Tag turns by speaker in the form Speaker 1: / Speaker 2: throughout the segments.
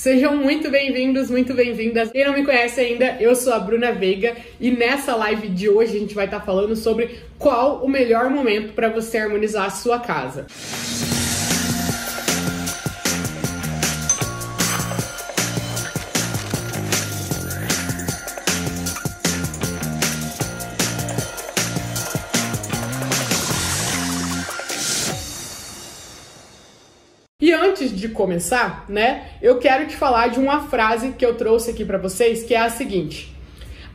Speaker 1: Sejam muito bem-vindos, muito bem-vindas. Quem não me conhece ainda, eu sou a Bruna Veiga e nessa live de hoje a gente vai estar falando sobre qual o melhor momento para você harmonizar a sua casa. E antes de começar, eu quero te falar de uma frase que eu trouxe aqui para vocês, que é a seguinte: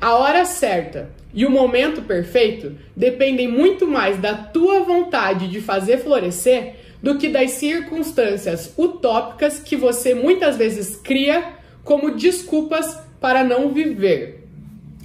Speaker 1: a hora certa e o momento perfeito dependem muito mais da tua vontade de fazer florescer do que das circunstâncias utópicas que você muitas vezes cria como desculpas para não viver.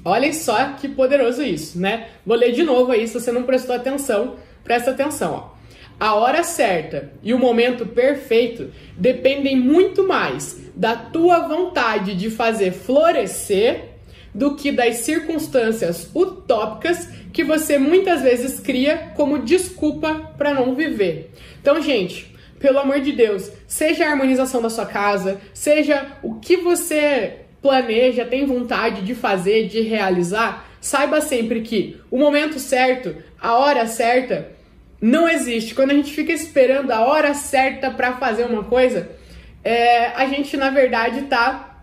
Speaker 1: Olhem só que poderoso isso, Vou ler de novo aí, se você não prestou atenção, presta atenção, ó. A hora certa e o momento perfeito dependem muito mais da tua vontade de fazer florescer do que das circunstâncias utópicas que você muitas vezes cria como desculpa para não viver. Então, gente, pelo amor de Deus, seja a harmonização da sua casa, seja o que você planeja, tem vontade de fazer, de realizar, saiba sempre que o momento certo, a hora certa, não existe. Quando a gente fica esperando a hora certa para fazer uma coisa, a gente, na verdade, tá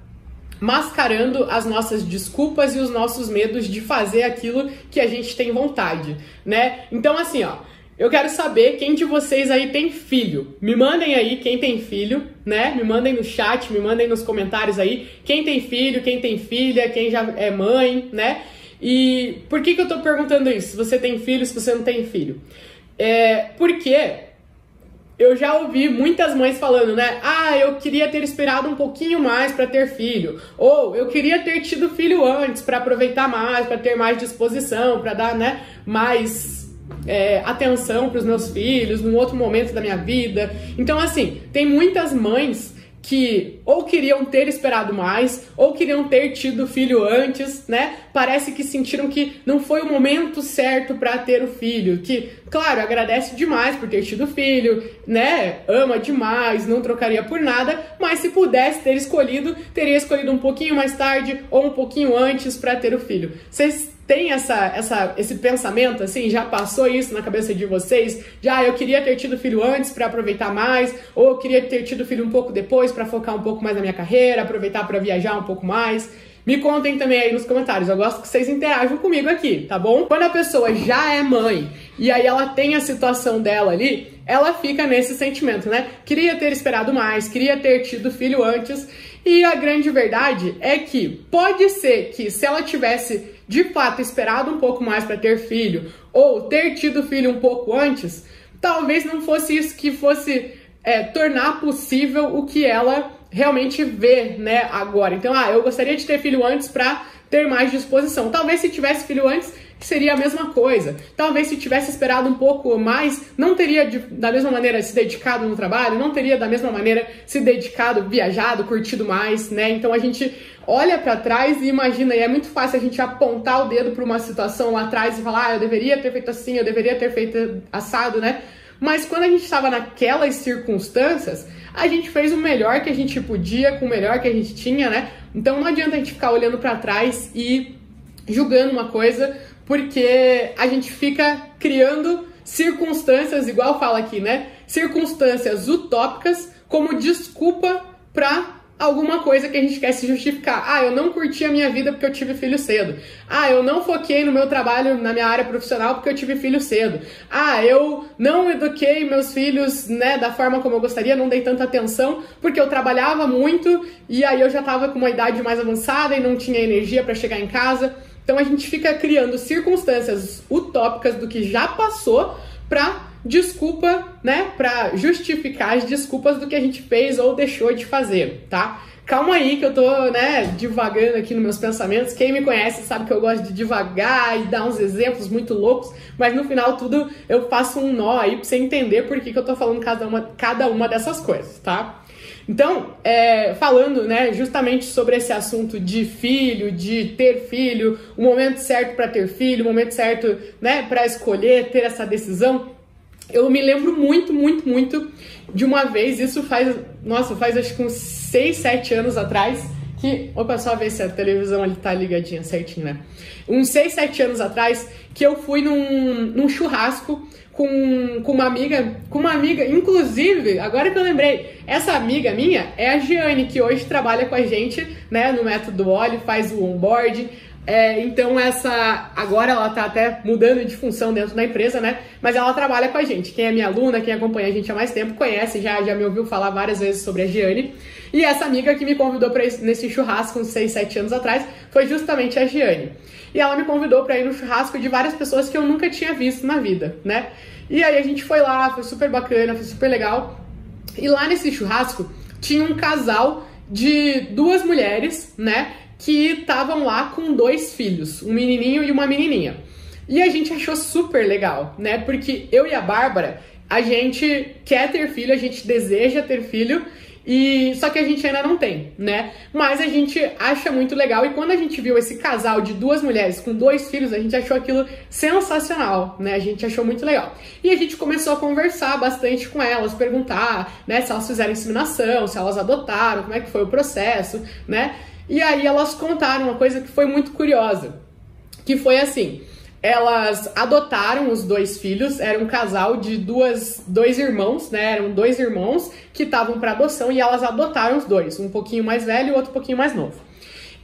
Speaker 1: mascarando as nossas desculpas e os nossos medos de fazer aquilo que a gente tem vontade, Então, assim, ó, eu quero saber quem de vocês aí tem filho. Me mandem aí quem tem filho, Me mandem no chat, me mandem nos comentários aí quem tem filho, quem tem filha, quem já é mãe, E por que eu tô perguntando isso? Se você tem filho, se você não tem filho? Porque eu já ouvi muitas mães falando, eu queria ter esperado um pouquinho mais para ter filho, ou eu queria ter tido filho antes para aproveitar mais, para ter mais disposição, para dar, mais atenção para os meus filhos num outro momento da minha vida. Então, assim, tem muitas mães que ou queriam ter esperado mais, ou queriam ter tido filho antes, Parece que sentiram que não foi o momento certo para ter o filho, que, claro, agradece demais por ter tido filho, Ama demais, não trocaria por nada, mas se pudesse ter escolhido, teria escolhido um pouquinho mais tarde ou um pouquinho antes para ter o filho. Vocês tem esse pensamento, assim, já passou isso na cabeça de vocês? Eu queria ter tido filho antes para aproveitar mais, ou eu queria ter tido filho um pouco depois para focar um pouco mais na minha carreira, aproveitar para viajar um pouco mais? Me contem também aí nos comentários, eu gosto que vocês interajam comigo aqui, tá bom? Quando a pessoa já é mãe e aí ela tem a situação dela ali, ela fica nesse sentimento, Queria ter esperado mais, queria ter tido filho antes, e a grande verdade é que pode ser que se ela tivesse de fato esperado um pouco mais para ter filho, ou ter tido filho um pouco antes, talvez não fosse isso que fosse tornar possível o que ela realmente vê, agora. Então, eu gostaria de ter filho antes para ter mais disposição. Talvez se tivesse filho antes, seria a mesma coisa. Talvez se tivesse esperado um pouco mais, não teria da mesma maneira se dedicado no trabalho, não teria da mesma maneira se dedicado, viajado, curtido mais, Então a gente olha para trás e imagina, e é muito fácil a gente apontar o dedo para uma situação lá atrás e falar, eu deveria ter feito assim, eu deveria ter feito assado, Mas quando a gente estava naquelas circunstâncias, a gente fez o melhor que a gente podia, com o melhor que a gente tinha, Então não adianta a gente ficar olhando para trás e julgando uma coisa, porque a gente fica criando circunstâncias, igual fala aqui, circunstâncias utópicas como desculpa para alguma coisa que a gente quer se justificar. Eu não curti a minha vida porque eu tive filho cedo. Eu não foquei no meu trabalho, na minha área profissional porque eu tive filho cedo. Eu não eduquei meus filhos, da forma como eu gostaria, não dei tanta atenção porque eu trabalhava muito e aí eu já estava com uma idade mais avançada e não tinha energia para chegar em casa. Então a gente fica criando circunstâncias utópicas do que já passou para desculpa, para justificar as desculpas do que a gente fez ou deixou de fazer, tá? Calma aí que eu tô, divagando aqui nos meus pensamentos. Quem me conhece sabe que eu gosto de divagar e dar uns exemplos muito loucos, mas no final tudo eu faço um nó aí pra você entender por que eu tô falando cada uma dessas coisas, tá? Então, falando, justamente sobre esse assunto de filho, de ter filho, o momento certo para ter filho, o momento certo, para escolher, ter essa decisão, eu me lembro muito de uma vez, isso faz acho que uns 6, 7 anos atrás, que... Opa, só ver se a televisão ali tá ligadinha certinho, né? Uns 6, 7 anos atrás, que eu fui num churrasco com uma amiga, inclusive, agora que eu lembrei, essa amiga minha é a Giane, que hoje trabalha com a gente, né, no Método Oli, faz o onboard. Então agora ela tá até mudando de função dentro da empresa, né? Mas ela trabalha com a gente. Quem é minha aluna, quem acompanha a gente há mais tempo, conhece, já me ouviu falar várias vezes sobre a Giane. E essa amiga que me convidou para nesse churrasco uns 6, 7 anos atrás foi justamente a Giane. E ela me convidou para ir no churrasco de várias pessoas que eu nunca tinha visto na vida, né? E aí a gente foi lá, foi super bacana, foi super legal. E lá nesse churrasco tinha um casal de 2 mulheres, né? Que estavam lá com 2 filhos, um menininho e uma menininha. E a gente achou super legal, né? Porque eu e a Bárbara, a gente quer ter filho, a gente deseja ter filho, só que a gente ainda não tem, né? Mas a gente acha muito legal, e quando a gente viu esse casal de 2 mulheres com 2 filhos, a gente achou aquilo sensacional, né? A gente achou muito legal. E a gente começou a conversar bastante com elas, perguntar, né, se elas fizeram inseminação, se elas adotaram, como é que foi o processo, né? E aí elas contaram uma coisa que foi muito curiosa, que foi assim, elas adotaram os 2 filhos, era um casal de dois irmãos, né, eram 2 irmãos que estavam para adoção e elas adotaram os 2, um pouquinho mais velho e o outro um pouquinho mais novo.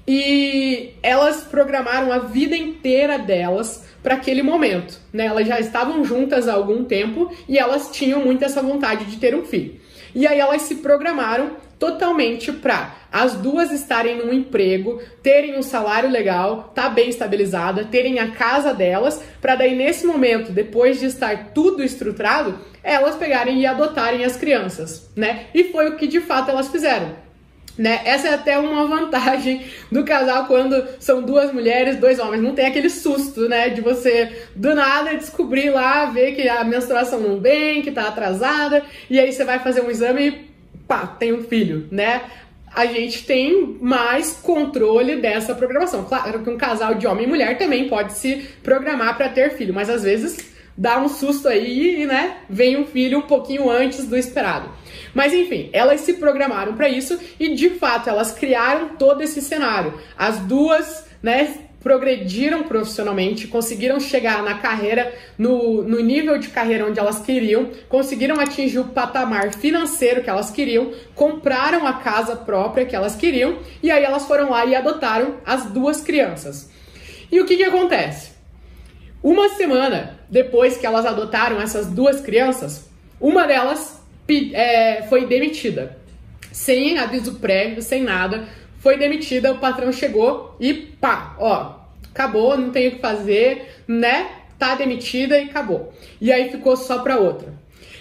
Speaker 1: E elas programaram a vida inteira delas para aquele momento, né, elas já estavam juntas há algum tempo e elas tinham muito essa vontade de ter um filho. E aí elas se programaram totalmente para as 2 estarem num emprego, terem um salário legal, tá bem estabilizada, terem a casa delas, para daí nesse momento, depois de estar tudo estruturado, elas pegarem e adotarem as crianças, né? E foi o que de fato elas fizeram, né? Essa é até uma vantagem do casal quando são 2 mulheres, 2 homens, não tem aquele susto, né, de você do nada descobrir lá, ver que a menstruação não vem, que tá atrasada, e aí você vai fazer um exame e pá, tem um filho, né? A gente tem mais controle dessa programação. Claro que um casal de homem e mulher também pode se programar para ter filho, mas às vezes dá um susto aí e, né, vem um filho um pouquinho antes do esperado. Mas enfim, elas se programaram para isso e de fato elas criaram todo esse cenário. As 2, né, progrediram profissionalmente, conseguiram chegar na carreira, no nível de carreira onde elas queriam, conseguiram atingir o patamar financeiro que elas queriam, compraram a casa própria que elas queriam e aí elas foram lá e adotaram as 2 crianças. E o que acontece? Uma semana depois que elas adotaram essas 2 crianças, uma delas foi demitida, sem aviso prévio, sem nada. Foi demitida, o patrão chegou e pá, ó, acabou, não tem o que fazer, né? Tá demitida e acabou. E aí ficou só pra outra.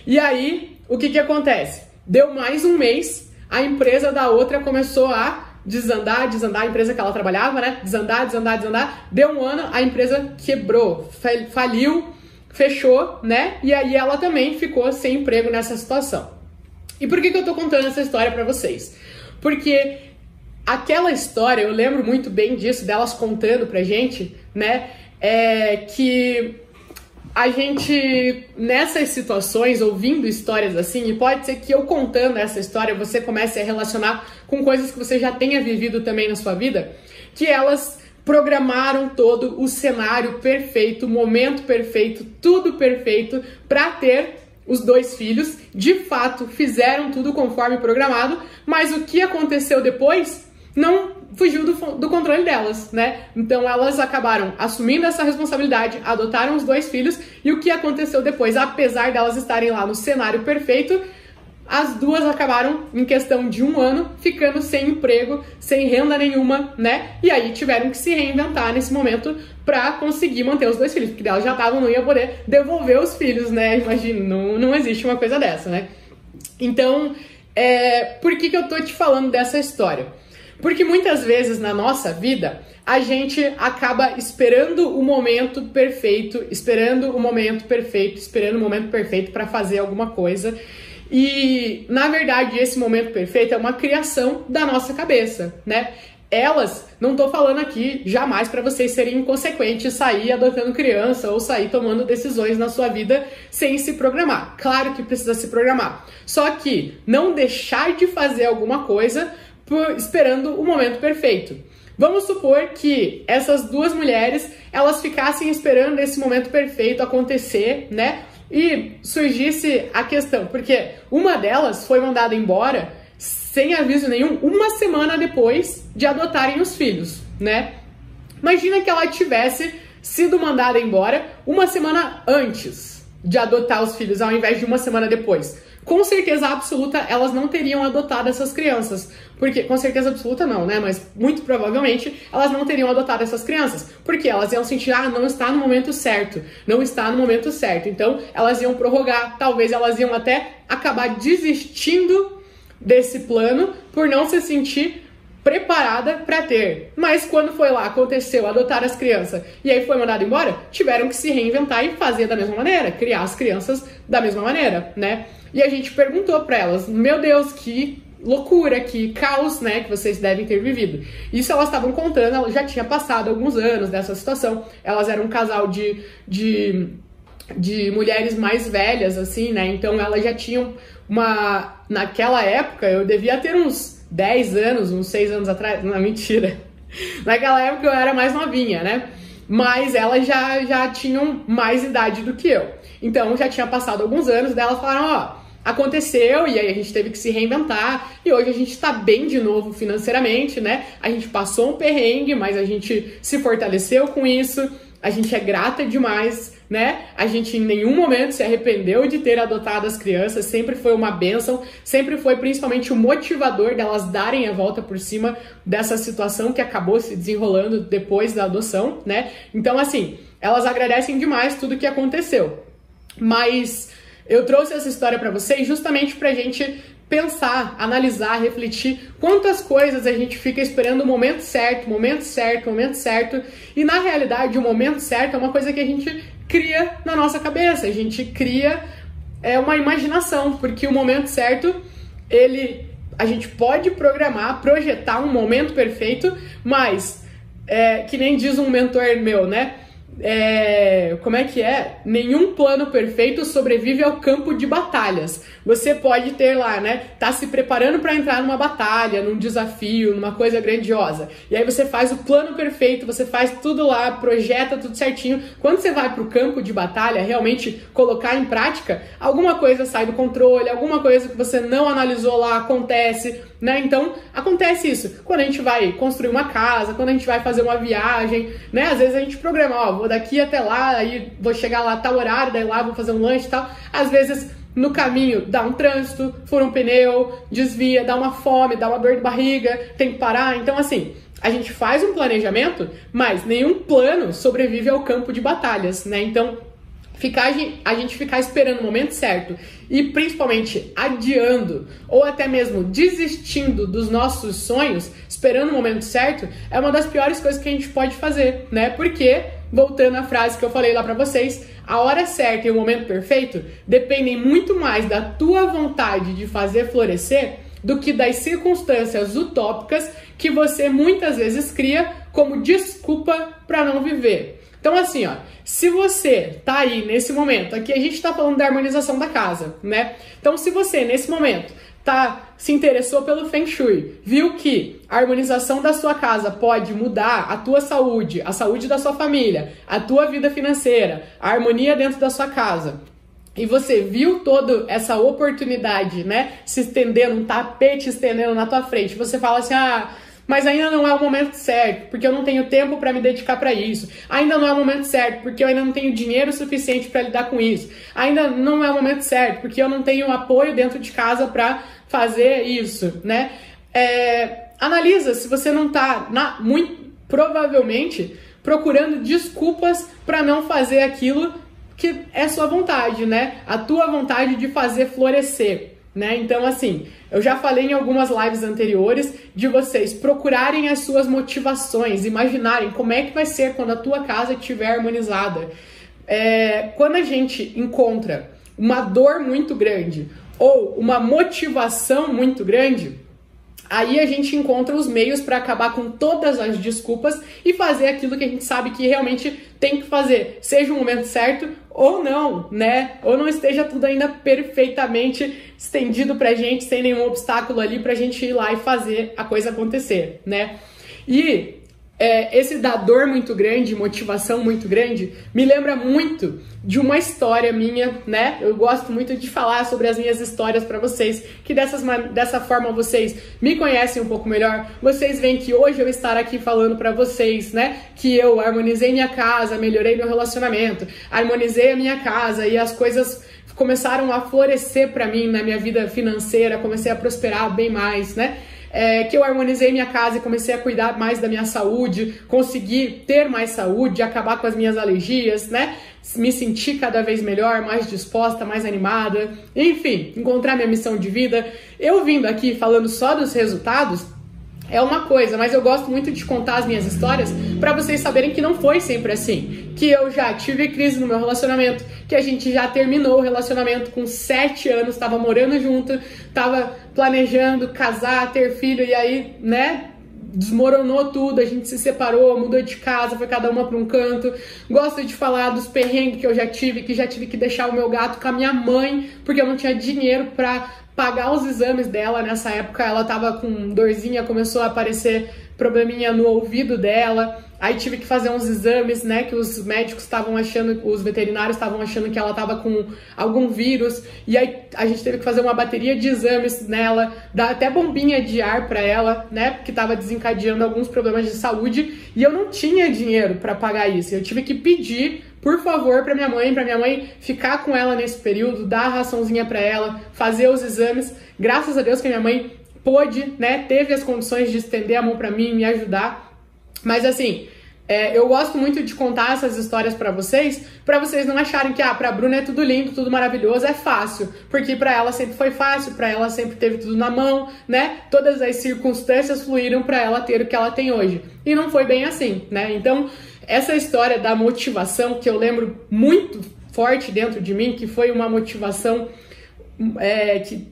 Speaker 1: E aí, o que acontece? Deu mais um mês, a empresa da outra começou a desandar, a empresa que ela trabalhava, né? Desandar. Deu um ano, a empresa quebrou, faliu, fechou, né? E aí ela também ficou sem emprego nessa situação. E por que eu tô contando essa história pra vocês? Porque aquela história, eu lembro muito bem disso, delas contando pra gente, né, que a gente, nessas situações, ouvindo histórias assim, e pode ser que eu contando essa história, você comece a relacionar com coisas que você já tenha vivido também na sua vida, que elas programaram todo o cenário perfeito, o momento perfeito, tudo perfeito pra ter os 2 filhos, de fato fizeram tudo conforme programado, mas o que aconteceu depois não fugiu do controle delas, né? Então elas acabaram assumindo essa responsabilidade, adotaram os 2 filhos, e o que aconteceu depois, apesar delas estarem lá no cenário perfeito, as 2 acabaram, em questão de 1 ano, ficando sem emprego, sem renda nenhuma, né? E aí tiveram que se reinventar nesse momento pra conseguir manter os 2 filhos, porque elas já estavam, não ia poder devolver os filhos, né? Imagina, não existe uma coisa dessa, né? Então, por que eu tô te falando dessa história? Porque muitas vezes na nossa vida, a gente acaba esperando o momento perfeito, esperando o momento perfeito para fazer alguma coisa. E, na verdade, esse momento perfeito é uma criação da nossa cabeça, né? elas, não tô falando aqui jamais para vocês serem inconsequentes, sair adotando criança ou sair tomando decisões na sua vida sem se programar. Claro que precisa se programar. Só que não deixar de fazer alguma coisa esperando o momento perfeito. Vamos supor que essas duas mulheres, elas ficassem esperando esse momento perfeito acontecer, né? E surgisse a questão, porque uma delas foi mandada embora sem aviso nenhum, uma semana depois de adotarem os filhos, né? Imagina que ela tivesse sido mandada embora uma semana antes de adotar os filhos, ao invés de uma semana depois. Com certeza absoluta, elas não teriam adotado essas crianças. Porque, com certeza absoluta não, né? Mas muito provavelmente elas não teriam adotado essas crianças. Porque elas iam sentir, não está no momento certo. Não está no momento certo. Então, elas iam prorrogar. Talvez elas iam até acabar desistindo desse plano por não se sentir preparada para ter. Mas quando foi lá, aconteceu, adotar as crianças e aí foi mandado embora, tiveram que se reinventar e fazer da mesma maneira, criar as crianças da mesma maneira, né? E a gente perguntou para elas, meu Deus, que loucura, que caos, né, que vocês devem ter vivido. Isso elas estavam contando, ela já tinha passado alguns anos dessa situação, elas eram um casal de mulheres mais velhas, assim, né, então elas já tinham naquela época, eu devia ter uns 10 anos, uns 6 anos atrás, não, mentira, naquela época eu era mais novinha, né, mas elas já tinham mais idade do que eu, então já tinha passado alguns anos, daí elas falaram, aconteceu, e aí a gente teve que se reinventar, e hoje a gente tá bem de novo financeiramente, né? A gente passou um perrengue, mas a gente se fortaleceu com isso, a gente é grata demais, né? A gente em nenhum momento se arrependeu de ter adotado as crianças, sempre foi uma bênção, sempre foi principalmente o motivador delas darem a volta por cima dessa situação que acabou se desenrolando depois da adoção, né? Então, assim, elas agradecem demais tudo que aconteceu. Mas eu trouxe essa história para vocês justamente pra gente pensar, analisar, refletir quantas coisas a gente fica esperando o momento certo, e na realidade o momento certo é uma coisa que a gente cria na nossa cabeça, a gente cria uma imaginação, porque o momento certo, a gente pode programar, projetar um momento perfeito, mas que nem diz um mentor meu, né? Como é que é? Nenhum plano perfeito sobrevive ao campo de batalhas. Você pode ter lá, né? Tá se preparando para entrar numa batalha, num desafio, numa coisa grandiosa. E aí você faz o plano perfeito, você faz tudo lá, projeta tudo certinho. Quando você vai pro campo de batalha, realmente colocar em prática, alguma coisa sai do controle, alguma coisa que você não analisou lá acontece, né? Então, acontece isso. Quando a gente vai construir uma casa, quando a gente vai fazer uma viagem, né? Às vezes a gente programa, vou daqui até lá, aí vou chegar lá a tal horário, daí lá vou fazer um lanche e tal. Às vezes, no caminho, dá um trânsito, fura um pneu, desvia, dá uma fome, dá uma dor de barriga, tem que parar. Então, assim, a gente faz um planejamento, mas nenhum plano sobrevive ao campo de batalhas, né? Então, a gente ficar esperando o momento certo e principalmente adiando ou até mesmo desistindo dos nossos sonhos, esperando o momento certo, é uma das piores coisas que a gente pode fazer, né? Porque, voltando à frase que eu falei lá pra vocês, a hora certa e o momento perfeito dependem muito mais da tua vontade de fazer florescer do que das circunstâncias utópicas que você muitas vezes cria como desculpa para não viver. Então, assim, se você tá aí nesse momento, aqui a gente tá falando da harmonização da casa, né? Então, se você nesse momento se interessou pelo Feng Shui, viu que a harmonização da sua casa pode mudar a tua saúde, a saúde da sua família, a tua vida financeira, a harmonia dentro da sua casa, e você viu toda essa oportunidade, né, se estendendo, um tapete estendendo na tua frente, você fala assim, mas ainda não é o momento certo, porque eu não tenho tempo para me dedicar para isso. Ainda não é o momento certo, porque eu ainda não tenho dinheiro suficiente para lidar com isso. Ainda não é o momento certo, porque eu não tenho apoio dentro de casa para fazer isso, né? Analisa se você não tá, muito provavelmente, procurando desculpas para não fazer aquilo que é sua vontade, né? A tua vontade de fazer florescer. Né? Então, assim, eu já falei em algumas lives anteriores de vocês procurarem as suas motivações, imaginarem como é que vai ser quando a tua casa estiver harmonizada. Quando a gente encontra uma dor muito grande ou uma motivação muito grande, aí a gente encontra os meios para acabar com todas as desculpas e fazer aquilo que a gente sabe que realmente tem que fazer, seja o momento certo ou não, né? Ou não esteja tudo ainda perfeitamente estendido pra gente, sem nenhum obstáculo ali pra gente ir lá e fazer a coisa acontecer, né? E esse dador muito grande, motivação muito grande, me lembra muito de uma história minha, né? Eu gosto muito de falar sobre as minhas histórias pra vocês, que dessa forma vocês me conhecem um pouco melhor, vocês veem que hoje eu estar aqui falando pra vocês, né? Que eu harmonizei minha casa, melhorei meu relacionamento, harmonizei a minha casa e as coisas começaram a florescer pra mim na minha vida financeira, comecei a prosperar bem mais, né? Que eu harmonizei minha casa e comecei a cuidar mais da minha saúde, consegui ter mais saúde, acabar com as minhas alergias, né? Me sentir cada vez melhor, mais disposta, mais animada, enfim, encontrar minha missão de vida. Eu vindo aqui falando só dos resultados é uma coisa, mas eu gosto muito de contar as minhas histórias para vocês saberem que não foi sempre assim, que eu já tive crise no meu relacionamento, que a gente já terminou o relacionamento com 7 anos, tava morando junto, tava planejando casar, ter filho, e aí, né, desmoronou tudo, a gente se separou, mudou de casa, foi cada uma para um canto. Gosto de falar dos perrengues que eu já tive que deixar o meu gato com a minha mãe, porque eu não tinha dinheiro para pagar os exames dela. Nessa época ela tava com dorzinha, começou a aparecer probleminha no ouvido dela, aí tive que fazer uns exames, né, que os médicos estavam achando, os veterinários estavam achando que ela tava com algum vírus, e aí a gente teve que fazer uma bateria de exames nela, dar até bombinha de ar pra ela, né, porque tava desencadeando alguns problemas de saúde, e eu não tinha dinheiro pra pagar isso, eu tive que pedir, por favor, pra minha mãe ficar com ela nesse período, dar a raçãozinha pra ela, fazer os exames. Graças a Deus que a minha mãe pôde, né, teve as condições de estender a mão pra mim, me ajudar. Mas assim, eu gosto muito de contar essas histórias pra vocês não acharem que, pra Bruna é tudo lindo, tudo maravilhoso, é fácil. Porque pra ela sempre foi fácil, pra ela sempre teve tudo na mão, né? Todas as circunstâncias fluíram pra ela ter o que ela tem hoje. E não foi bem assim, né? Então, essa história da motivação, que eu lembro muito forte dentro de mim, que foi uma motivação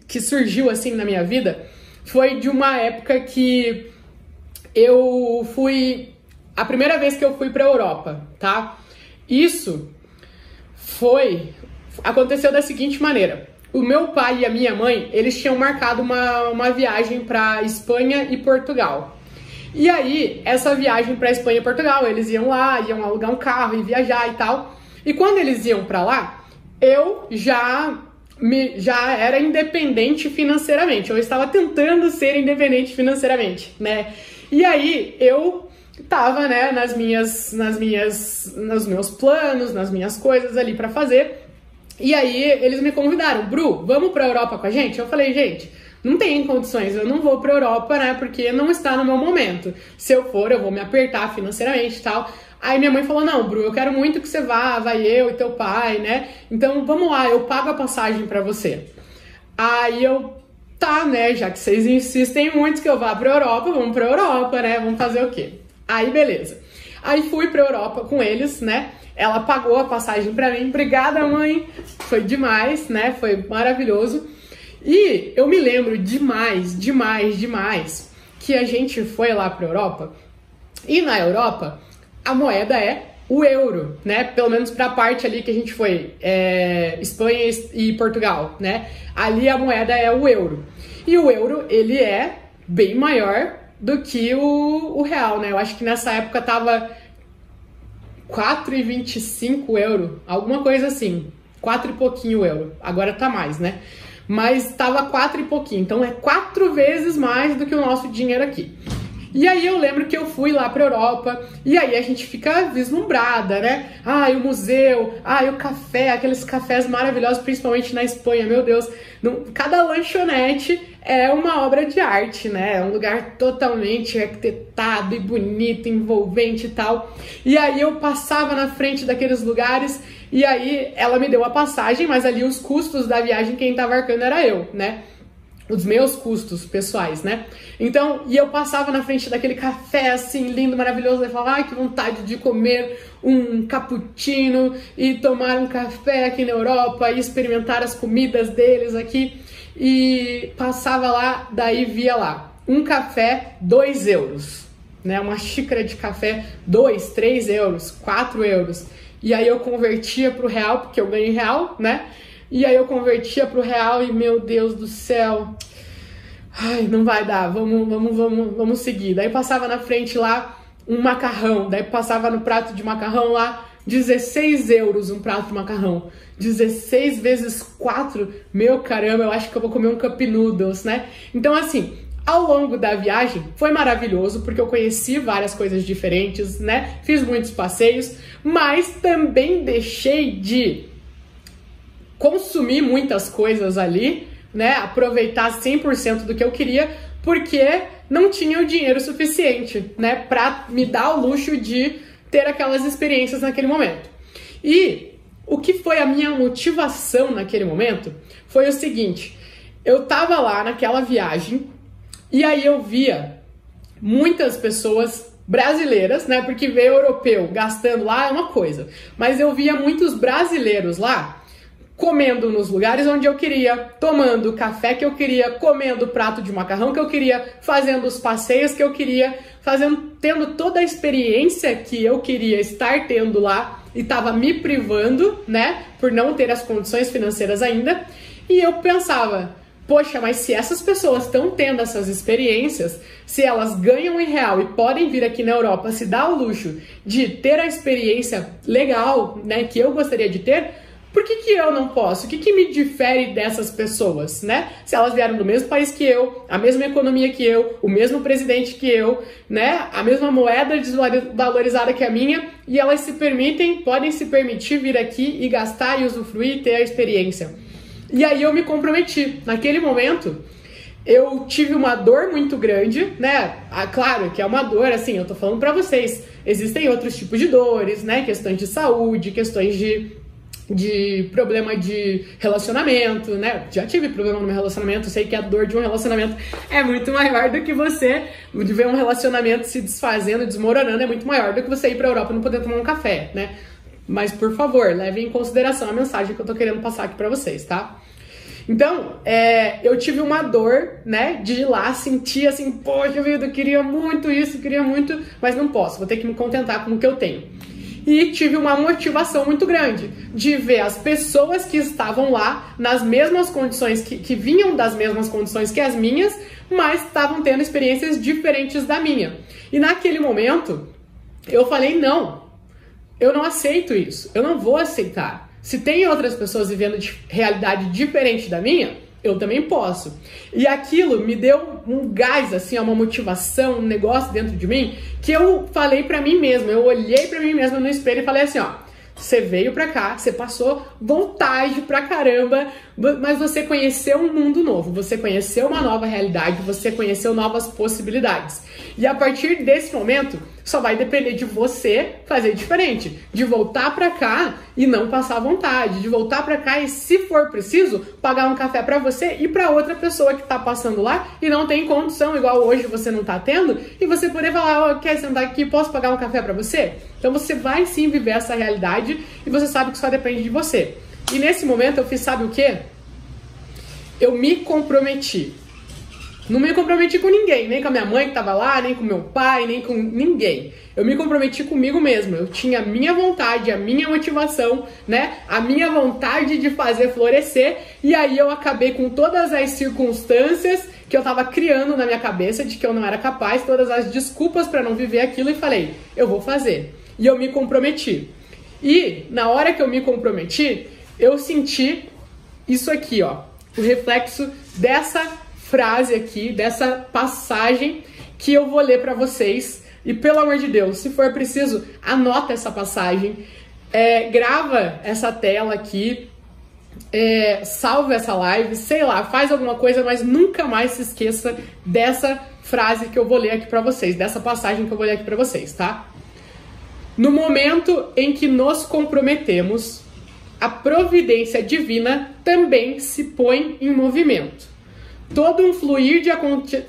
Speaker 1: que surgiu assim na minha vida, foi de uma época que eu fui... A primeira vez que eu fui pra Europa, tá? Isso aconteceu da seguinte maneira. O meu pai e a minha mãe, eles tinham marcado uma viagem pra Espanha e Portugal. E aí, essa viagem pra Espanha e Portugal, eles iam lá, iam alugar um carro e viajar e tal. E quando eles iam pra lá, eu já era independente financeiramente. Eu estava tentando ser independente financeiramente, né? E aí, eu tava, né, nos meus planos, nas minhas coisas ali pra fazer. E aí, eles me convidaram, Bru, vamos pra Europa com a gente? Eu falei, gente, não tem condições, eu não vou pra Europa, né, porque não está no meu momento. Se eu for, eu vou me apertar financeiramente e tal. Aí minha mãe falou, não, Bru, eu quero muito que você vá, vai eu e teu pai, né? Então, vamos lá, eu pago a passagem pra você. Aí eu, tá, né, já que vocês insistem muito que eu vá pra Europa, vamos pra Europa, né, vamos fazer o quê? Aí, beleza. Aí fui pra Europa com eles, né? Ela pagou a passagem pra mim. Obrigada, mãe. Foi demais, né? Foi maravilhoso. E eu me lembro demais que a gente foi lá pra Europa. E na Europa, a moeda é o euro, né? Pelo menos pra parte ali que a gente foi, Espanha e Portugal, né? Ali a moeda é o euro. E o euro, ele é bem maior do que o real, né? Eu acho que nessa época tava 4,25 euro, alguma coisa assim, 4 e pouquinho euro, agora tá mais, né? Mas tava 4 e pouquinho, então é 4 vezes mais do que o nosso dinheiro aqui. E aí eu lembro que eu fui lá pra Europa, e aí a gente fica vislumbrada, né? O museu, o café, aqueles cafés maravilhosos, principalmente na Espanha, meu Deus. Cada lanchonete é uma obra de arte, né? É um lugar totalmente arquitetado e bonito, envolvente e tal. E aí eu passava na frente daqueles lugares, e aí ela me deu a passagem, mas ali os custos da viagem, quem tava arcando era eu, né? Os meus custos pessoais, né? Então, e eu passava na frente daquele café assim, lindo, maravilhoso, e falava, que vontade de comer um cappuccino e tomar um café aqui na Europa e experimentar as comidas deles aqui. E passava lá, daí via lá um café 2 euros, né? Uma xícara de café 2, 3 euros, 4 euros. E aí eu convertia para o real, porque eu ganho em real, né? E aí eu convertia para o real e, meu Deus do céu, ai, não vai dar, vamos seguir. Daí passava na frente lá um macarrão, daí passava no prato de macarrão lá, 16 euros um prato de macarrão. 16 vezes 4, meu caramba, eu acho que eu vou comer um Cup Noodles, né? Então, assim, ao longo da viagem foi maravilhoso, porque eu conheci várias coisas diferentes, né? Fiz muitos passeios, mas também deixei de consumir muitas coisas ali, né? Aproveitar 100% do que eu queria, porque não tinha o dinheiro suficiente, né? Pra me dar o luxo de ter aquelas experiências naquele momento. E o que foi a minha motivação naquele momento foi o seguinte: eu tava lá naquela viagem e aí eu via muitas pessoas brasileiras, né? Porque ver europeu gastando lá é uma coisa, mas eu via muitos brasileiros lá comendo nos lugares onde eu queria, tomando o café que eu queria, comendo o prato de macarrão que eu queria, fazendo os passeios que eu queria, tendo toda a experiência que eu queria estar tendo lá e estava me privando, né, por não ter as condições financeiras ainda. E eu pensava, poxa, mas se essas pessoas estão tendo essas experiências, se elas ganham em real e podem vir aqui na Europa se dar o luxo de ter a experiência legal, né, que eu gostaria de ter, por que eu não posso? O que me difere dessas pessoas, né? Se elas vieram do mesmo país que eu, a mesma economia que eu, o mesmo presidente que eu, né? A mesma moeda desvalorizada que a minha, e elas podem se permitir vir aqui e gastar e usufruir e ter a experiência. E aí eu me comprometi. Naquele momento, eu tive uma dor muito grande, né? Claro que é uma dor, assim, eu tô falando pra vocês. Existem outros tipos de dores, né? Questões de saúde, questões de problema de relacionamento, né? Já tive problema no meu relacionamento, sei que a dor de um relacionamento é muito maior do que você de ver um relacionamento se desfazendo, desmoronando, é muito maior do que você ir pra Europa e não poder tomar um café, né? Mas, por favor, levem em consideração a mensagem que eu tô querendo passar aqui pra vocês, tá? Então, eu tive uma dor, né, de ir lá, sentir assim, poxa vida, eu queria muito isso, queria muito, mas não posso, vou ter que me contentar com o que eu tenho. E tive uma motivação muito grande de ver as pessoas que estavam lá nas mesmas condições, que vinham das mesmas condições que as minhas, mas estavam tendo experiências diferentes da minha. E naquele momento, eu falei, não, eu não aceito isso, eu não vou aceitar. Se tem outras pessoas vivendo de realidade diferente da minha, eu também posso. E aquilo me deu um gás, assim, uma motivação, um negócio dentro de mim, que eu falei pra mim mesma, eu olhei pra mim mesma no espelho e falei assim, ó, você veio pra cá, você passou vontade pra caramba, mas você conheceu um mundo novo, você conheceu uma nova realidade, você conheceu novas possibilidades. E a partir desse momento, só vai depender de você fazer diferente, de voltar pra cá e não passar vontade, de voltar pra cá e, se for preciso, pagar um café pra você e pra outra pessoa que tá passando lá e não tem condição, igual hoje você não tá tendo, e você poder falar, quer sentar aqui, posso pagar um café pra você? Então você vai sim viver essa realidade e você sabe que só depende de você. E nesse momento eu fiz, sabe o quê? Eu me comprometi. Não me comprometi com ninguém, nem com a minha mãe que tava lá, nem com meu pai, nem com ninguém. Eu me comprometi comigo mesmo. Eu tinha a minha vontade, a minha motivação, né? A minha vontade de fazer florescer. E aí eu acabei com todas as circunstâncias que eu tava criando na minha cabeça de que eu não era capaz, todas as desculpas para não viver aquilo, e falei, eu vou fazer. E eu me comprometi. E na hora que eu me comprometi, eu senti isso aqui, ó. O reflexo dessa frase aqui, dessa passagem que eu vou ler pra vocês. E pelo amor de Deus, se for preciso, anota essa passagem, grava essa tela aqui, salva essa live, sei lá, faz alguma coisa, mas nunca mais se esqueça dessa frase que eu vou ler aqui pra vocês, dessa passagem que eu vou ler aqui pra vocês, tá? No momento em que nos comprometemos, a providência divina também se põe em movimento. Todo um fluir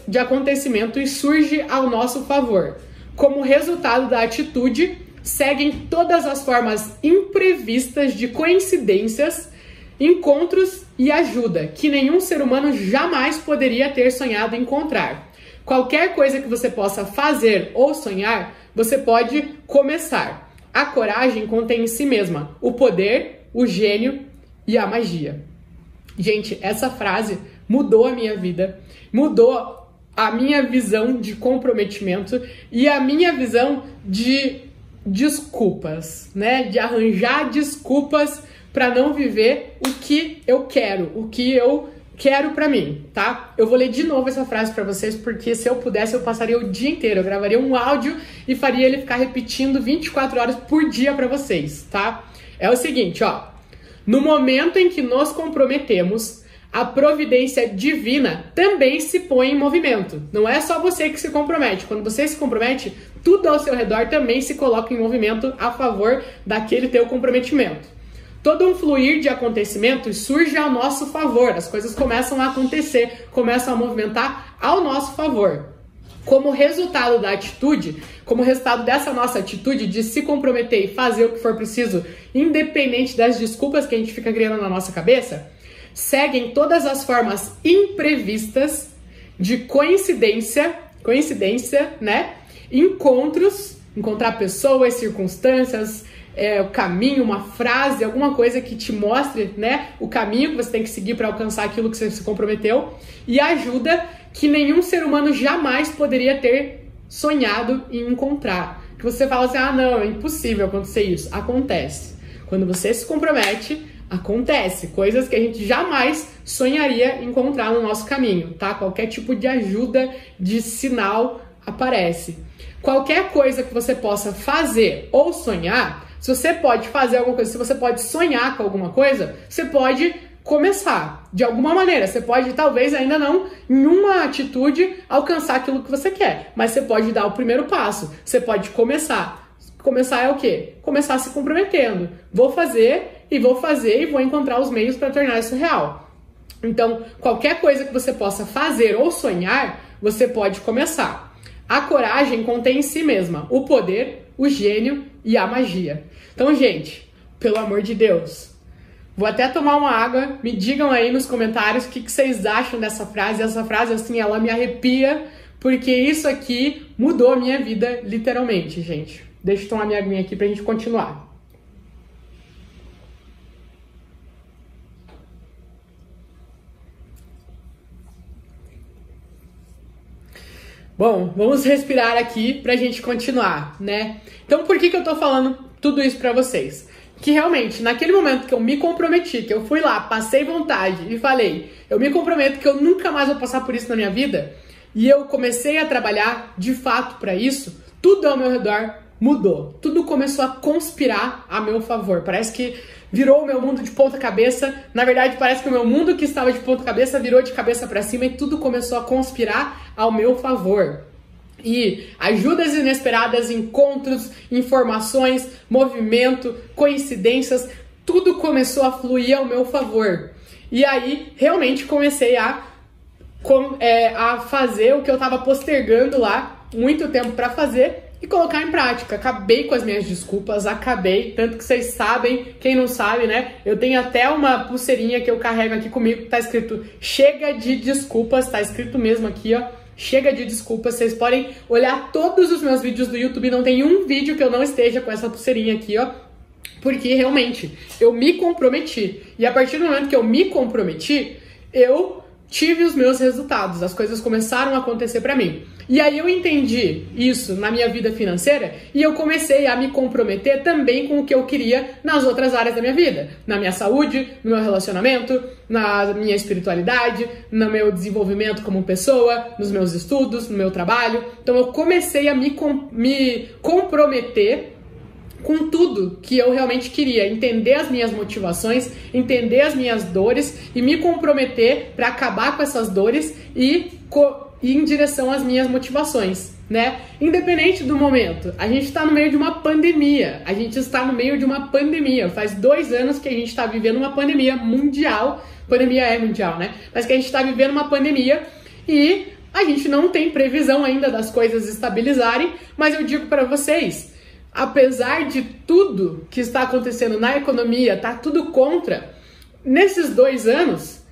Speaker 1: de acontecimentos surge ao nosso favor. Como resultado da atitude, seguem todas as formas imprevistas de coincidências, encontros e ajuda que nenhum ser humano jamais poderia ter sonhado encontrar. Qualquer coisa que você possa fazer ou sonhar, você pode começar. A coragem contém em si mesma o poder, o gênio e a magia. Gente, essa frase mudou a minha vida, mudou a minha visão de comprometimento e a minha visão de desculpas, né? De arranjar desculpas para não viver o que eu quero pra mim, tá? Eu vou ler de novo essa frase pra vocês, porque se eu pudesse eu passaria o dia inteiro, eu gravaria um áudio e faria ele ficar repetindo 24 horas por dia pra vocês, tá? É o seguinte, ó. No momento em que nos comprometemos, a providência divina também se põe em movimento. Não é só você que se compromete. Quando você se compromete, tudo ao seu redor também se coloca em movimento a favor daquele teu comprometimento. Todo um fluir de acontecimentos surge ao nosso favor. As coisas começam a acontecer, começam a movimentar ao nosso favor. Como resultado da atitude, como resultado dessa nossa atitude de se comprometer e fazer o que for preciso, independente das desculpas que a gente fica criando na nossa cabeça, seguem todas as formas imprevistas de coincidência, né? Encontrar pessoas, circunstâncias, o caminho, uma frase, alguma coisa que te mostre, né, o caminho que você tem que seguir para alcançar aquilo que você se comprometeu, e ajuda que nenhum ser humano jamais poderia ter sonhado em encontrar. Que você fala assim, não, é impossível acontecer isso. Acontece. Quando você se compromete, acontece. Coisas que a gente jamais sonharia encontrar no nosso caminho, tá? Qualquer tipo de ajuda, de sinal aparece. Qualquer coisa que você possa fazer ou sonhar, se você pode fazer alguma coisa, se você pode sonhar com alguma coisa, você pode começar. De alguma maneira, você pode, talvez ainda não, em uma atitude, alcançar aquilo que você quer. Mas você pode dar o primeiro passo. Você pode começar. Começar é o quê? Começar se comprometendo. Vou fazer e vou encontrar os meios para tornar isso real. Então, qualquer coisa que você possa fazer ou sonhar, você pode começar. A coragem contém em si mesma o poder, o gênio e a magia. Então, gente, pelo amor de Deus, vou até tomar uma água, me digam aí nos comentários o que vocês acham dessa frase. Essa frase, assim, ela me arrepia, porque isso aqui mudou a minha vida, literalmente, gente. Deixa eu tomar minha aguinha aqui pra gente continuar. Bom, vamos respirar aqui pra gente continuar, né? Então, por que eu tô falando tudo isso pra vocês? Que realmente, naquele momento que eu me comprometi, que eu fui lá, passei vontade e falei, eu me comprometo que eu nunca mais vou passar por isso na minha vida, e eu comecei a trabalhar de fato pra isso, tudo ao meu redor mudou. Tudo começou a conspirar a meu favor. Parece que virou o meu mundo de ponta cabeça. Na verdade, parece que o meu mundo que estava de ponta cabeça virou de cabeça para cima e tudo começou a conspirar ao meu favor. E ajudas inesperadas, encontros, informações, movimento, coincidências, tudo começou a fluir ao meu favor. E aí, realmente comecei a fazer o que eu estava postergando lá muito tempo para fazer e colocar em prática. Acabei com as minhas desculpas, tanto que vocês sabem, quem não sabe, né? Eu tenho até uma pulseirinha que eu carrego aqui comigo que tá escrito chega de desculpas, tá escrito mesmo aqui, ó. Chega de desculpas, vocês podem olhar todos os meus vídeos do YouTube, não tem um vídeo que eu não esteja com essa pulseirinha aqui, ó. Porque realmente, eu me comprometi. E a partir do momento que eu me comprometi, eu tive os meus resultados, as coisas começaram a acontecer pra mim. E aí eu entendi isso na minha vida financeira e eu comecei a me comprometer também com o que eu queria nas outras áreas da minha vida. Na minha saúde, no meu relacionamento, na minha espiritualidade, no meu desenvolvimento como pessoa, nos meus estudos, no meu trabalho. Então eu comecei a me comprometer com tudo que eu realmente queria, entender as minhas motivações, entender as minhas dores e me comprometer para acabar com essas dores e ir em direção às minhas motivações, né? Independente do momento, a gente está no meio de uma pandemia, faz 2 anos que a gente está vivendo uma pandemia mundial, pandemia é mundial, né? Mas que a gente está vivendo uma pandemia e a gente não tem previsão ainda das coisas estabilizarem, mas eu digo para vocês, apesar de tudo que está acontecendo na economia, tá tudo contra, nesses 2 anos,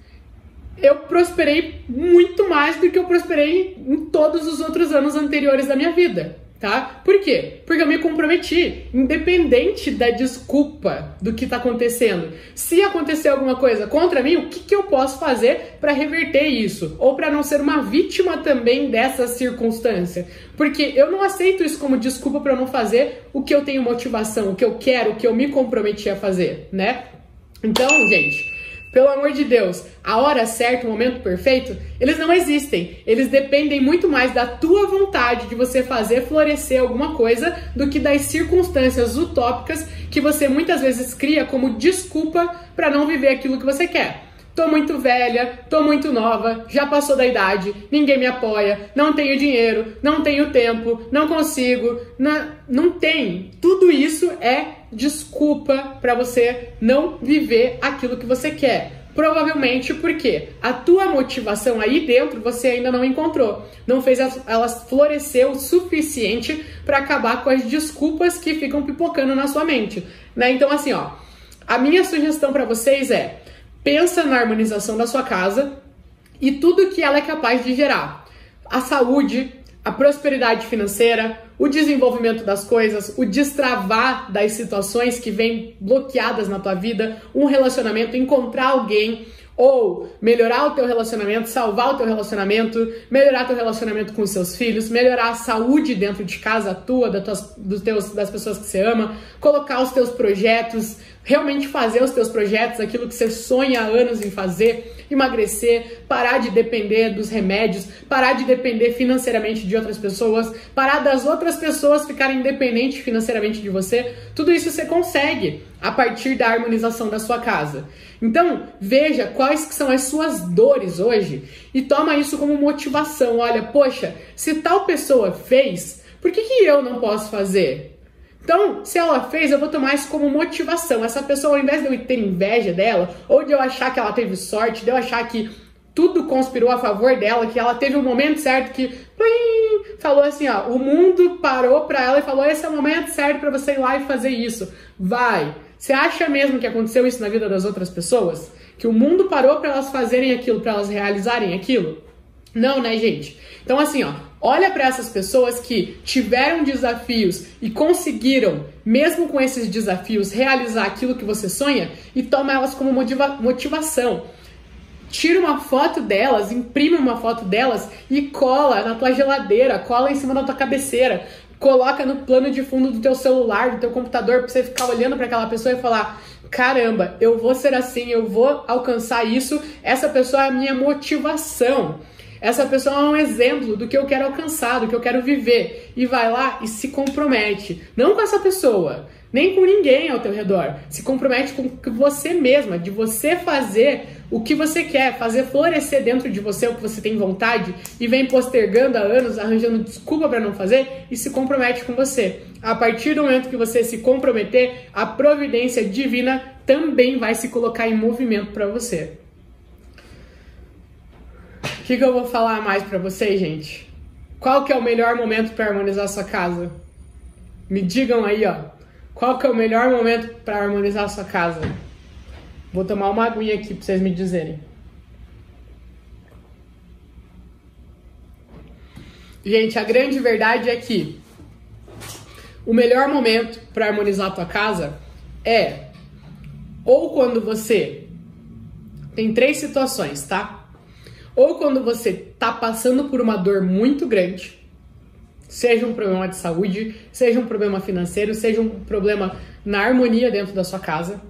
Speaker 1: eu prosperei muito mais do que eu prosperei em todos os outros anos anteriores da minha vida, tá? Por quê? Porque eu me comprometi, independente da desculpa do que tá acontecendo. Se acontecer alguma coisa contra mim, o que eu posso fazer para reverter isso? Ou para não ser uma vítima também dessa circunstância? Porque eu não aceito isso como desculpa para eu não fazer o que eu tenho motivação, o que eu quero, o que eu me comprometi a fazer, né? Então, gente, pelo amor de Deus, a hora certa, o momento perfeito, eles não existem. Eles dependem muito mais da tua vontade de você fazer florescer alguma coisa do que das circunstâncias utópicas que você muitas vezes cria como desculpa para não viver aquilo que você quer. Tô muito velha, tô muito nova, já passou da idade, ninguém me apoia, não tenho dinheiro, não tenho tempo, não consigo, não tem. Tudo isso é desculpa para você não viver aquilo que você quer. Provavelmente porque a tua motivação aí dentro você ainda não encontrou. Não fez ela florescer o suficiente para acabar com as desculpas que ficam pipocando na sua mente, né? Então assim, ó, a minha sugestão para vocês é: pensa na harmonização da sua casa e tudo que ela é capaz de gerar. A saúde, a prosperidade financeira, o desenvolvimento das coisas, o destravar das situações que vêm bloqueadas na tua vida, um relacionamento, encontrar alguém, ou melhorar o teu relacionamento, salvar o teu relacionamento, melhorar teu relacionamento com os seus filhos, melhorar a saúde dentro de casa tua, das pessoas que você ama, colocar os teus projetos, realmente fazer os teus projetos, aquilo que você sonha há anos em fazer, emagrecer, parar de depender dos remédios, parar de depender financeiramente de outras pessoas, parar das outras pessoas ficarem dependentes financeiramente de você. Tudo isso você consegue a partir da harmonização da sua casa. Então, veja quais que são as suas dores hoje e toma isso como motivação. Olha, poxa, se tal pessoa fez, por que eu não posso fazer? Então, se ela fez, eu vou tomar isso como motivação. Essa pessoa, ao invés de eu ter inveja dela, ou de eu achar que ela teve sorte, de eu achar que tudo conspirou a favor dela, que ela teve um momento certo que falou assim, ó, o mundo parou pra ela e falou, esse é o momento certo pra você ir lá e fazer isso. Vai! Você acha mesmo que aconteceu isso na vida das outras pessoas? Que o mundo parou pra elas fazerem aquilo, pra elas realizarem aquilo? Não, né, gente? Então, assim, ó, olha para essas pessoas que tiveram desafios e conseguiram, mesmo com esses desafios, realizar aquilo que você sonha e toma elas como motivação. Tira uma foto delas, imprime uma foto delas e cola na tua geladeira, cola em cima da tua cabeceira, coloca no plano de fundo do teu celular, do teu computador, pra você ficar olhando para aquela pessoa e falar, caramba, eu vou ser assim, eu vou alcançar isso, essa pessoa é a minha motivação. Essa pessoa é um exemplo do que eu quero alcançar, do que eu quero viver. E vai lá e se compromete. Não com essa pessoa, nem com ninguém ao teu redor. Se compromete com você mesma, de você fazer o que você quer, fazer florescer dentro de você o que você tem vontade e vem postergando há anos, arranjando desculpa para não fazer e se compromete com você. A partir do momento que você se comprometer, a providência divina também vai se colocar em movimento para você. O que eu vou falar mais pra vocês, gente? Qual que é o melhor momento para harmonizar a sua casa? Me digam aí, ó. Qual que é o melhor momento para harmonizar a sua casa? Vou tomar uma aguinha aqui pra vocês me dizerem. Gente, a grande verdade é que o melhor momento para harmonizar a tua casa é ou quando você... Tem 3 situações, tá? Ou quando você tá passando por uma dor muito grande, seja um problema de saúde, seja um problema financeiro, seja um problema na harmonia dentro da sua casa.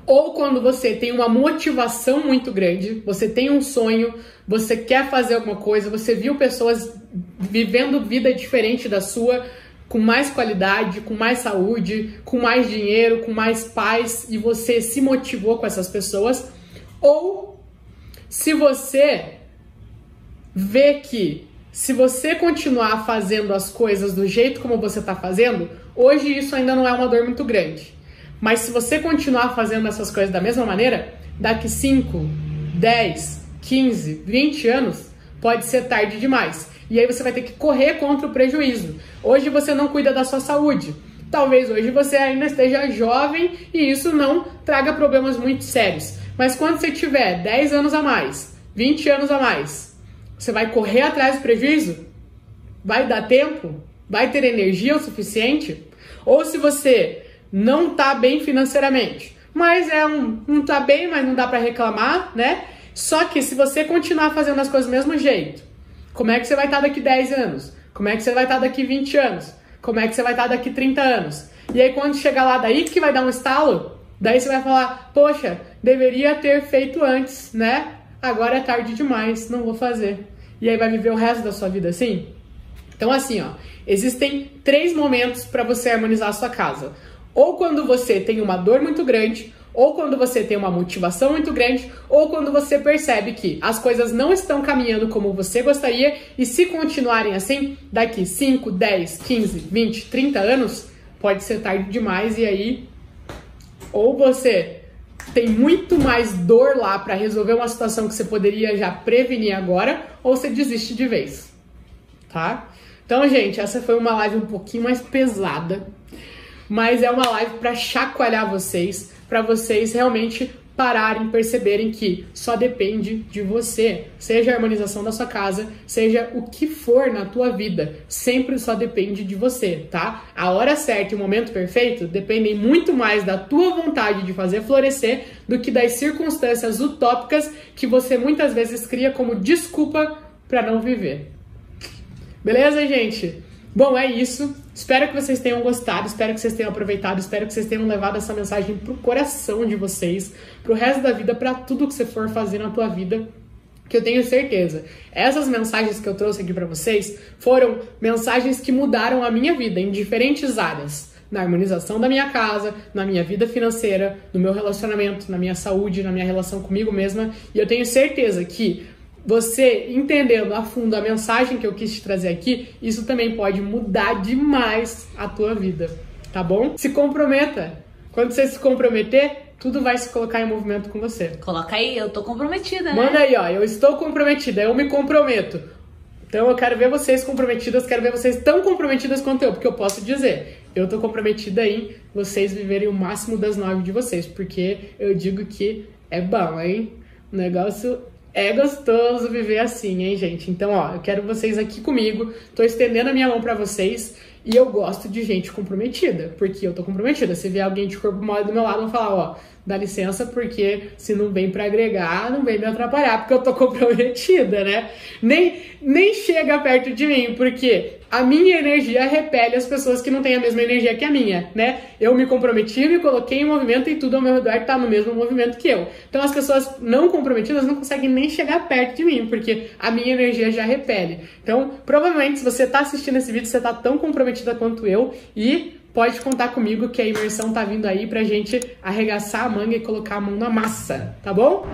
Speaker 1: Ou quando você tem uma motivação muito grande, você tem um sonho, você quer fazer alguma coisa, você viu pessoas vivendo vida diferente da sua, com mais qualidade, com mais saúde, com mais dinheiro, com mais paz, e você se motivou com essas pessoas. Ou se você vê que se você continuar fazendo as coisas do jeito como você está fazendo, hoje isso ainda não é uma dor muito grande. Mas se você continuar fazendo essas coisas da mesma maneira, daqui 5, 10, 15, 20 anos, pode ser tarde demais. E aí você vai ter que correr contra o prejuízo. Hoje você não cuida da sua saúde. Talvez hoje você ainda esteja jovem e isso não traga problemas muito sérios. Mas quando você tiver 10 anos a mais, 20 anos a mais, você vai correr atrás do prejuízo? Vai dar tempo? Vai ter energia o suficiente? Ou se você não tá bem financeiramente, mas não tá bem, mas não dá para reclamar, né? Só que se você continuar fazendo as coisas do mesmo jeito, como é que você vai estar daqui 10 anos? Como é que você vai estar daqui 20 anos? Como é que você vai estar daqui 30 anos? E aí quando chegar lá, daí que vai dar um estalo, daí você vai falar, poxa, deveria ter feito antes, né? Agora é tarde demais, não vou fazer. E aí vai viver o resto da sua vida assim? Então assim, ó, existem 3 momentos para você harmonizar a sua casa. Ou quando você tem uma dor muito grande, ou quando você tem uma motivação muito grande, ou quando você percebe que as coisas não estão caminhando como você gostaria e se continuarem assim, daqui 5, 10, 15, 20, 30 anos, pode ser tarde demais e aí ou você tem muito mais dor lá para resolver uma situação que você poderia já prevenir agora, ou você desiste de vez, tá? Então, gente, essa foi uma live um pouquinho mais pesada, mas é uma live para chacoalhar vocês, para vocês realmente pararem, perceberem que só depende de você, seja a harmonização da sua casa, seja o que for na tua vida, sempre só depende de você, tá? A hora certa e o momento perfeito dependem muito mais da tua vontade de fazer florescer do que das circunstâncias utópicas que você muitas vezes cria como desculpa para não viver. Beleza, gente? Bom, é isso. Espero que vocês tenham gostado, espero que vocês tenham aproveitado, espero que vocês tenham levado essa mensagem pro coração de vocês, pro resto da vida, pra tudo que você for fazer na tua vida, que eu tenho certeza. Essas mensagens que eu trouxe aqui pra vocês foram mensagens que mudaram a minha vida em diferentes áreas. Na harmonização da minha casa, na minha vida financeira, no meu relacionamento, na minha saúde, na minha relação comigo mesma. E eu tenho certeza que você entendendo a fundo a mensagem que eu quis te trazer aqui, isso também pode mudar demais a tua vida, tá bom? Se comprometa. Quando você se comprometer, tudo vai se colocar em movimento com você.
Speaker 2: Coloca aí, eu tô comprometida, né?
Speaker 1: Manda aí, ó, eu estou comprometida, eu me comprometo. Então eu quero ver vocês comprometidas, quero ver vocês tão comprometidas quanto eu, porque eu posso dizer, eu tô comprometida em vocês viverem o máximo das 9 de vocês, porque eu digo que é bom, hein? O negócio é gostoso viver assim, hein, gente? Então, ó, eu quero vocês aqui comigo, tô estendendo a minha mão pra vocês e eu gosto de gente comprometida, porque eu tô comprometida. Se vier alguém de corpo mole do meu lado, eu vou falar, ó, dá licença, porque se não vem pra agregar, não vem me atrapalhar, porque eu tô comprometida, né? Nem chega perto de mim, porque a minha energia repele as pessoas que não têm a mesma energia que a minha, né? Eu me comprometi, me coloquei em movimento e tudo ao meu redor tá no mesmo movimento que eu. Então as pessoas não comprometidas não conseguem nem chegar perto de mim, porque a minha energia já repele. Então, provavelmente, se você tá assistindo esse vídeo, você tá tão comprometida quanto eu e pode contar comigo que a imersão tá vindo aí pra gente arregaçar a manga e colocar a mão na massa, tá bom?